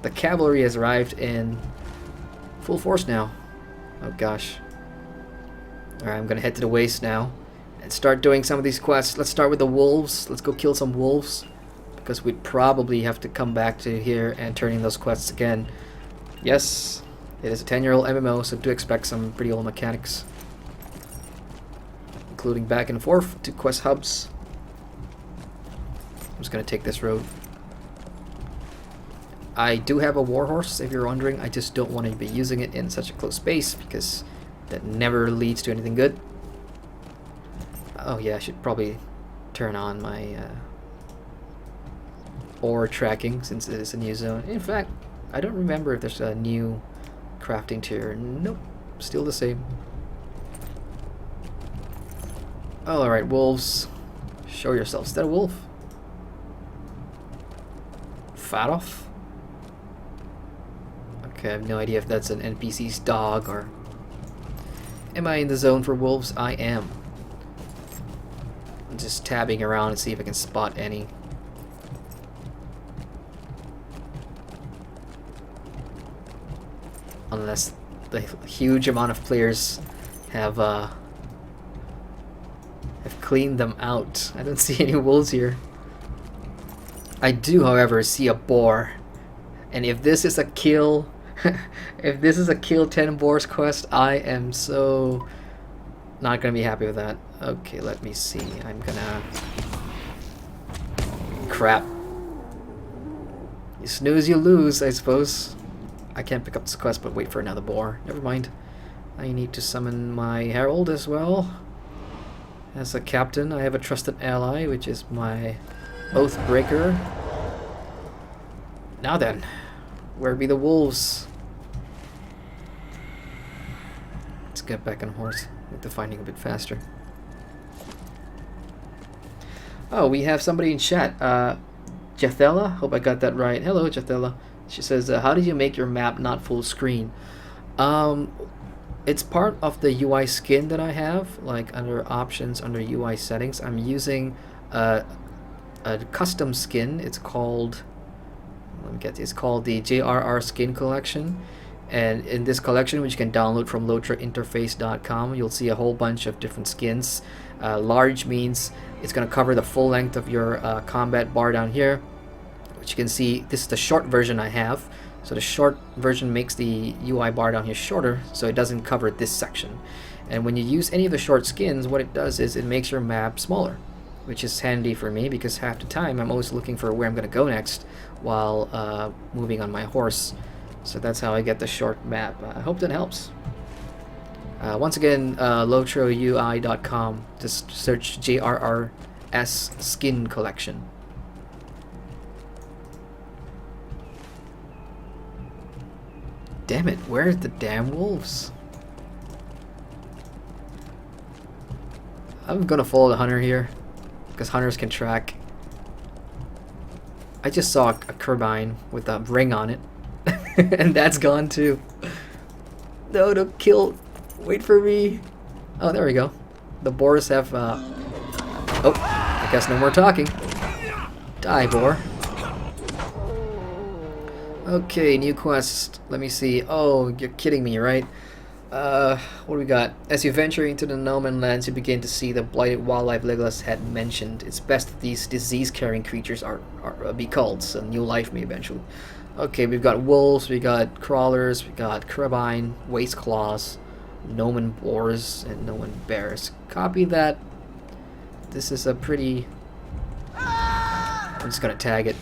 The cavalry has arrived in full force now. Oh gosh. Alright, I'm gonna head to the waste now and start doing some of these quests. Let's start with the wolves. Let's go kill some wolves, because we'd probably have to come back to here and turn in those quests again. Yes, it is a 10-year-old MMO, so do expect some pretty old mechanics, including back and forth to quest hubs. I'm just gonna take this road. I do have a warhorse, if you're wondering. I just don't want to be using it in such a close space, because that never leads to anything good. Oh yeah, I should probably turn on my ore tracking, since it is a new zone. In fact, I don't remember if there's a new crafting tier. Nope, still the same. Alright, wolves. Show yourself. Is that a wolf? Farof? Okay, I have no idea if that's an NPC's dog or... Am I in the zone for wolves? I am. I'm just tabbing around and see if I can spot any. Unless the huge amount of players have cleaned them out. I don't see any wolves here. I do, however, see a boar. And if this is a kill... if this is a kill 10 boars quest, I am so not gonna be happy with that. Okay, let me see. I'm gonna... Crap. You snooze, you lose, I suppose. I can't pick up this quest, but wait for another boar. Never mind. I need to summon my herald as well. As a captain, I have a trusted ally, which is my Oathbreaker. Now then, where be the wolves? Let's get back on horse. With the finding a bit faster. Oh, we have somebody in chat. Jathella? Hope I got that right. Hello, Jathella. She says, how did you make your map not full screen? It's part of the UI skin that I have. Like under options, under UI settings, I'm using a custom skin. It's called... Let me get this. It's called the JRR Skin Collection. And in this collection, which you can download from lotrointerface.com, you'll see a whole bunch of different skins. Large means it's going to cover the full length of your combat bar down here, which you can see. This is the short version I have. So the short version makes the UI bar down here shorter, so it doesn't cover this section. And when you use any of the short skins, what it does is it makes your map smaller, which is handy for me because half the time I'm always looking for where I'm going to go next while moving on my horse. So that's how I get the short map. I hope that helps. Once again, lotroui.com. Just search JRRS Skin Collection. Damn it, where's the damn wolves? I'm gonna follow the hunter here, because hunters can track. I just saw a carbine with a ring on it. And that's gone too. No, don't kill. Wait for me. Oh, there we go. The boars have, oh, I guess no more talking. Die, boar. Okay, new quest. Let me see. Oh, you're kidding me, right? What do we got? As you venture into the no-man lands, you begin to see the blighted wildlife Legolas had mentioned. It's best that these disease-carrying creatures are be culled, so new life may eventually. Okay, we've got wolves, we got crawlers, we got crabine, waste claws, gnomon boars, and gnomon bears. Copy that. This is a pretty... I'm just gonna tag it.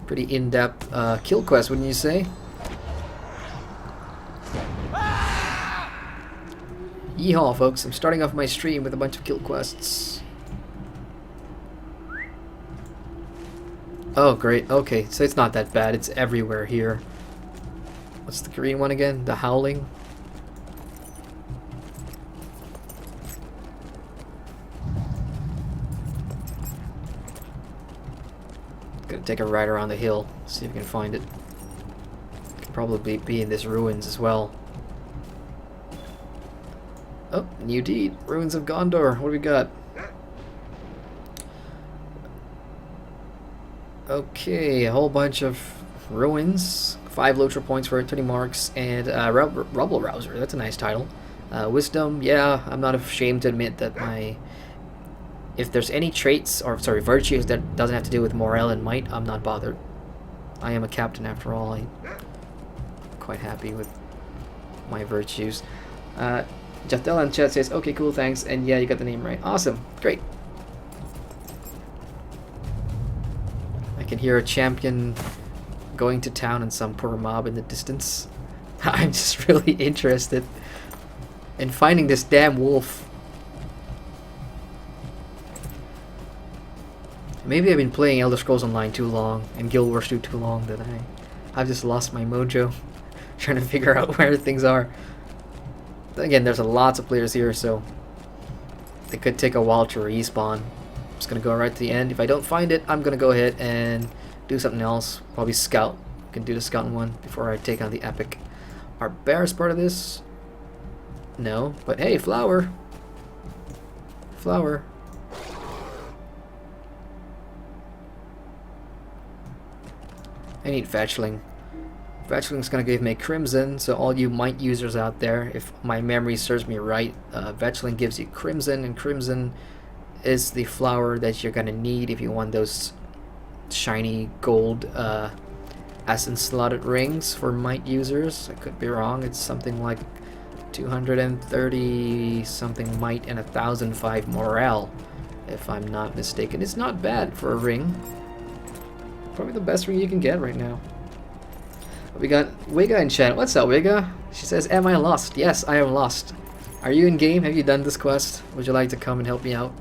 Pretty in-depth kill quest, wouldn't you say? Yeehaw, folks. I'm starting off my stream with a bunch of kill quests. Oh, great. Okay, so it's not that bad. It's everywhere here. What's the green one again? The Howling? Gonna take a ride around the hill, see if we can find it. Could probably be in this ruins as well. Oh, new deed. Ruins of Gondor. What do we got? Okay, a whole bunch of ruins. 5 Lotro points for 30 marks, and Rubble Rouser. That's a nice title. Wisdom, yeah, I'm not ashamed to admit that my... If there's any traits, or sorry, virtues that doesn't have to do with morale and might, I'm not bothered. I am a captain after all. I'm quite happy with my virtues. Jathel in chat says, okay, cool, thanks, and yeah, you got the name right. Awesome, great. I can hear a champion going to town and some poor mob in the distance. I'm just really interested in finding this damn wolf. Maybe I've been playing Elder Scrolls Online too long and Guild Wars 2 too long that I've just lost my mojo trying to figure out where things are. Again, there's lots of players here, so it could take a while to respawn. I'm just gonna go right to the end. If I don't find it, I'm gonna go ahead and do something else. Probably scout. Can do the scouting one before I take on the epic. Are bears part of this? No, but hey, flower. Flower. I need fetchling. Fetchling's gonna give me crimson, so all you might users out there, if my memory serves me right, fetchling gives you crimson, and crimson is the flower that you're gonna need if you want those shiny gold essence slotted rings for might users. I could be wrong. It's something like 230 something might and 1005 morale, if I'm not mistaken. It's not bad for a ring. Probably the best ring you can get right now. We got Wiga in chat. What's up, Wiga? She says, am I lost? Yes, I am lost. Are you in game? Have you done this quest? Would you like to come and help me out?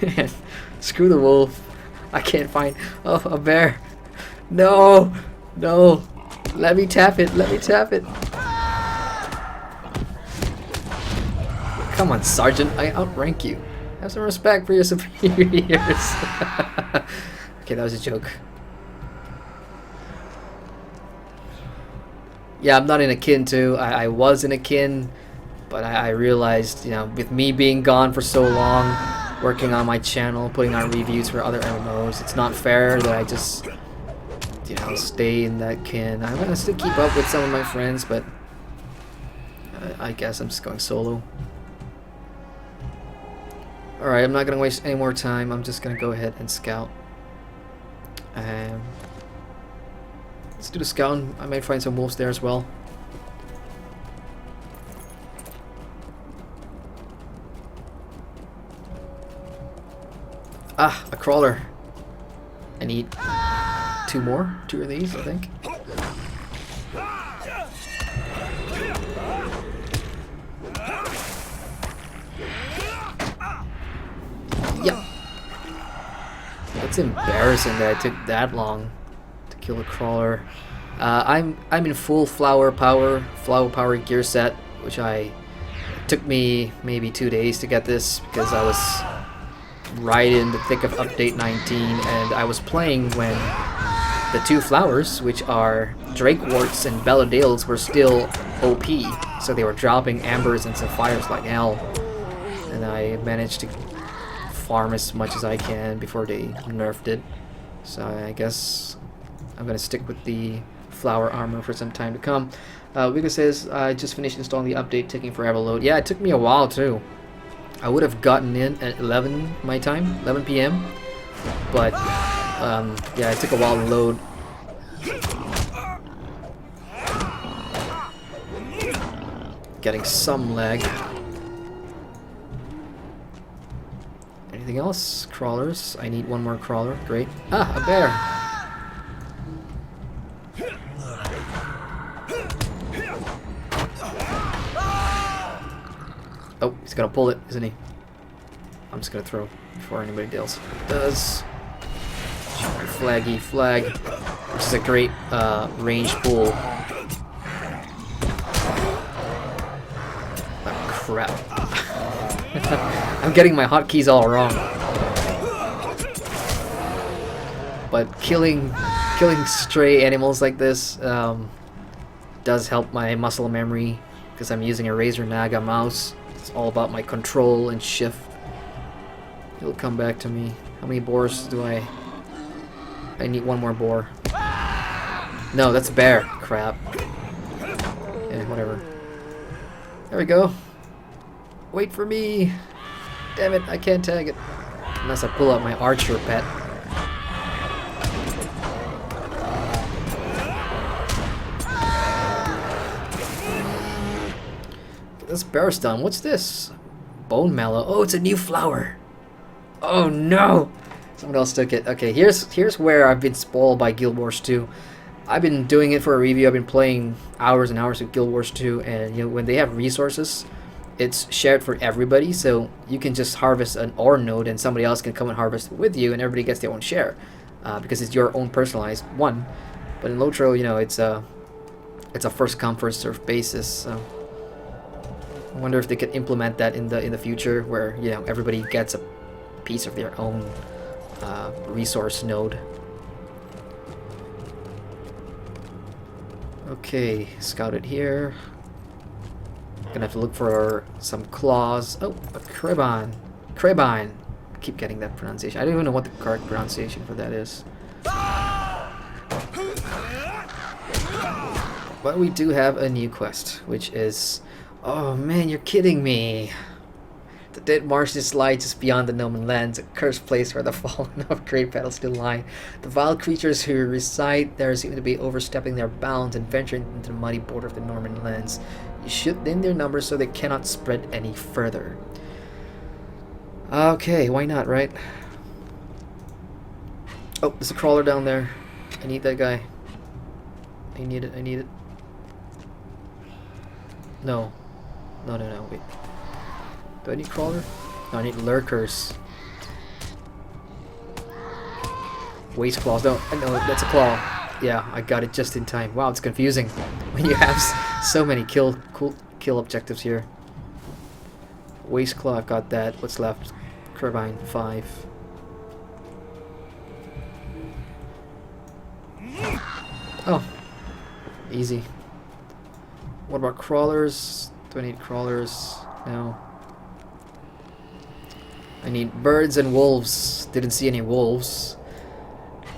Man, screw the wolf. I can't find... Oh, a bear. No! No! Let me tap it. Let me tap it. Come on, Sergeant. I outrank you. Have some respect for your superiors. Okay, that was a joke. Yeah, I'm not in a kin too. I was in a kin, but I realized, you know, with me being gone for so long, working on my channel, putting out reviews for other MMOs, it's not fair that I just, you know, stay in that kin. I'm gonna still keep up with some of my friends, but I guess I'm just going solo. Alright, I'm not gonna waste any more time. I'm just gonna go ahead and scout. Let's do the scouting. I might find some wolves there as well. Ah, a crawler. I need two of these, I think. Yep. It's embarrassing that I took that long to kill a crawler. I'm in full flower power gear set, which it took me maybe 2 days to get this because I was right in the thick of update 19, and I was playing when the two flowers, which are Drakeworts and Belladales, were still OP, so they were dropping ambers and sapphires like hell, and I managed to farm as much as I can before they nerfed it. So I guess I'm gonna stick with the flower armor for some time to come. Vika says, I just finished installing the update, taking forever to load. Yeah, it took me a while too. I would have gotten in at 11 my time, 11 p.m. But yeah, it took a while to load. Getting some lag. Anything else? Crawlers. I need one more crawler. Great. Ah, a bear. Oh, he's gonna pull it, isn't he? I'm just gonna throw before anybody else does. Flaggy flag, which is a great range pull. Oh, crap. I'm getting my hotkeys all wrong. But killing stray animals like this does help my muscle memory because I'm using a Razer Naga mouse. It's all about my control and shift. It'll come back to me. How many boars do I need one more boar. No, that's a bear. Crap. Yeah, whatever. There we go. Wait for me. Damn it, I can't tag it. Unless I pull out my archer pet. This bear's done. What's this? Bone mallow. Oh, it's a new flower. Oh no! Someone else took it. Okay, here's where I've been spoiled by Guild Wars 2. I've been doing it for a review. I've been playing hours and hours of Guild Wars 2, and you know, when they have resources, it's shared for everybody, so you can just harvest an ore node and somebody else can come and harvest with you, and everybody gets their own share because it's your own personalized one. But in Lotro, you know, it's a first come first serve basis. So I wonder if they could implement that in the future, where you know everybody gets a piece of their own resource node. Okay, scouted here. Gonna have to look for some claws. Oh, a Crabine. Crabine. Keep getting that pronunciation. I don't even know what the correct pronunciation for that is. But we do have a new quest, which is... Oh man, you're kidding me! The dead marshes lie just beyond the Noman lands, a cursed place where the fallen of great petals still lie. The vile creatures who reside there seem to be overstepping their bounds and venturing into the muddy border of the Norman lands. You should thin their numbers so they cannot spread any further. Okay, why not, right? Oh, there's a crawler down there. I need that guy. I need it, I need it. No. No, no, no, wait. Do I need crawler? No, I need lurkers. Waste claws. No, that's a claw. Yeah, I got it just in time. Wow, it's confusing when you have so many kill objectives here. Waste claw, got that. What's left? Carbine 5. Oh, easy. What about crawlers? Do I need crawlers? No. I need birds and wolves. Didn't see any wolves.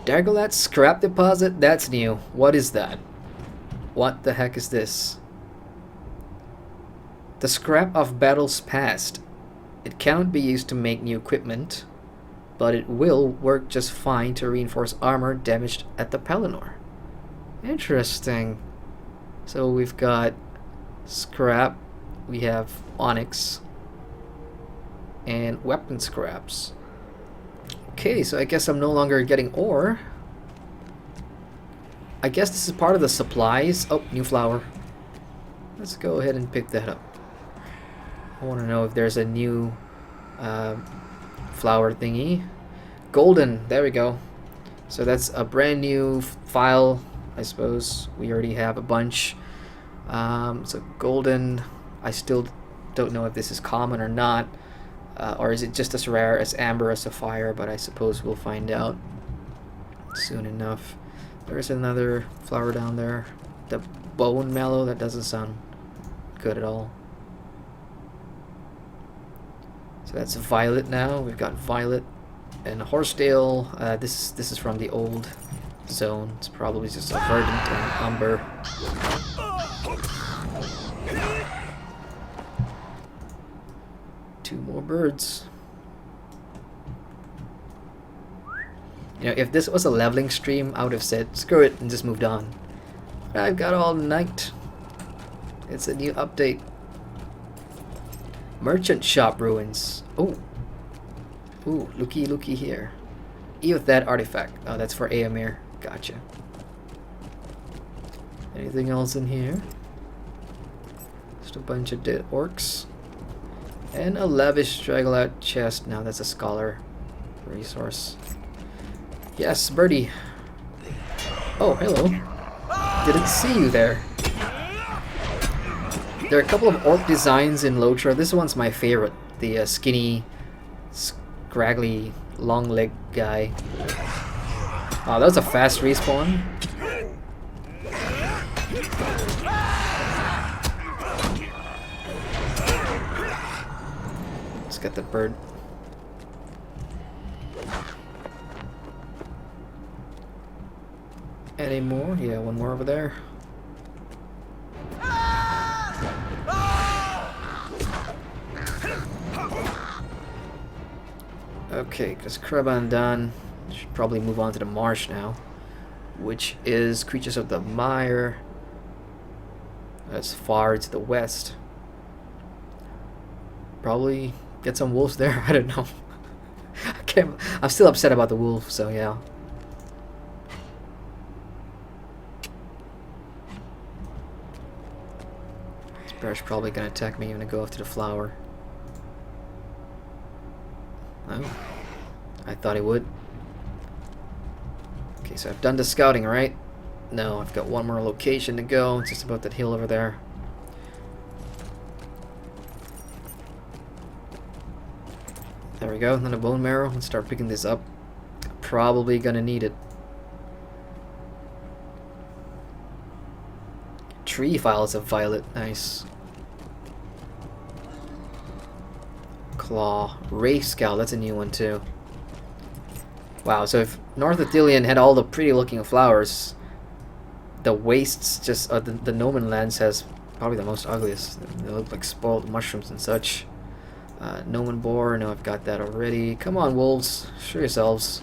Dargolat scrap deposit? That's new. What is that? What the heck is this? The scrap of battles past. It cannot be used to make new equipment, but it will work just fine to reinforce armor damaged at the Pelennor. Interesting. So we've got scrap, we have onyx, and weapon scraps. Okay, so I guess I'm no longer getting ore. I guess this is part of the supplies. Oh, new flower. Let's go ahead and pick that up. I want to know if there's a new flower thingy. Golden, there we go. So that's a brand new file, I suppose. We already have a bunch. So golden, I still don't know if this is common or not. Or is it just as rare as amber or sapphire, but I suppose we'll find out soon enough. There's another flower down there. The bone mallow, that doesn't sound good at all. So that's violet now. We've got violet and horsetail. This is from the old zone. It's probably just a verdant and umber. Two more birds. You know, if this was a leveling stream, I would have said screw it and just moved on. I've got all night. It's a new update. Merchant shop ruins. Oh. Ooh, looky here. E with that artifact. Oh, that's for Aemir. Gotcha. Anything else in here? Just a bunch of dead orcs. And a lavish straggle out chest. Now that's a scholar resource. Yes, birdie. Oh, hello. Didn't see you there. There are a couple of orc designs in Lotro. This one's my favorite. The skinny, scraggly, long leg guy. Oh, that was a fast respawn. Let's get the bird. Any more? Yeah, one more over there. Okay, because Kraban done. Should probably move on to the marsh now, which is creatures of the mire. That's far to the west. Probably get some wolves there. I don't know. I'm still upset about the wolf, so yeah. This bear's probably gonna attack me when I go after the flower. Oh, I thought he would. Okay, so I've done the scouting, right? No, I've got one more location to go. It's just about that hill over there. we go. Another bone marrow. Let's start picking this up. Probably gonna need it. Tree files of violet. Nice. Claw. Ray Scout. That's a new one too. Wow, so if North Athelion had all the pretty looking flowers, the wastes, just the no man lands has probably the most ugliest. They look like spoiled mushrooms and such. No man boar, no, I've got that already. Come on, wolves, show yourselves.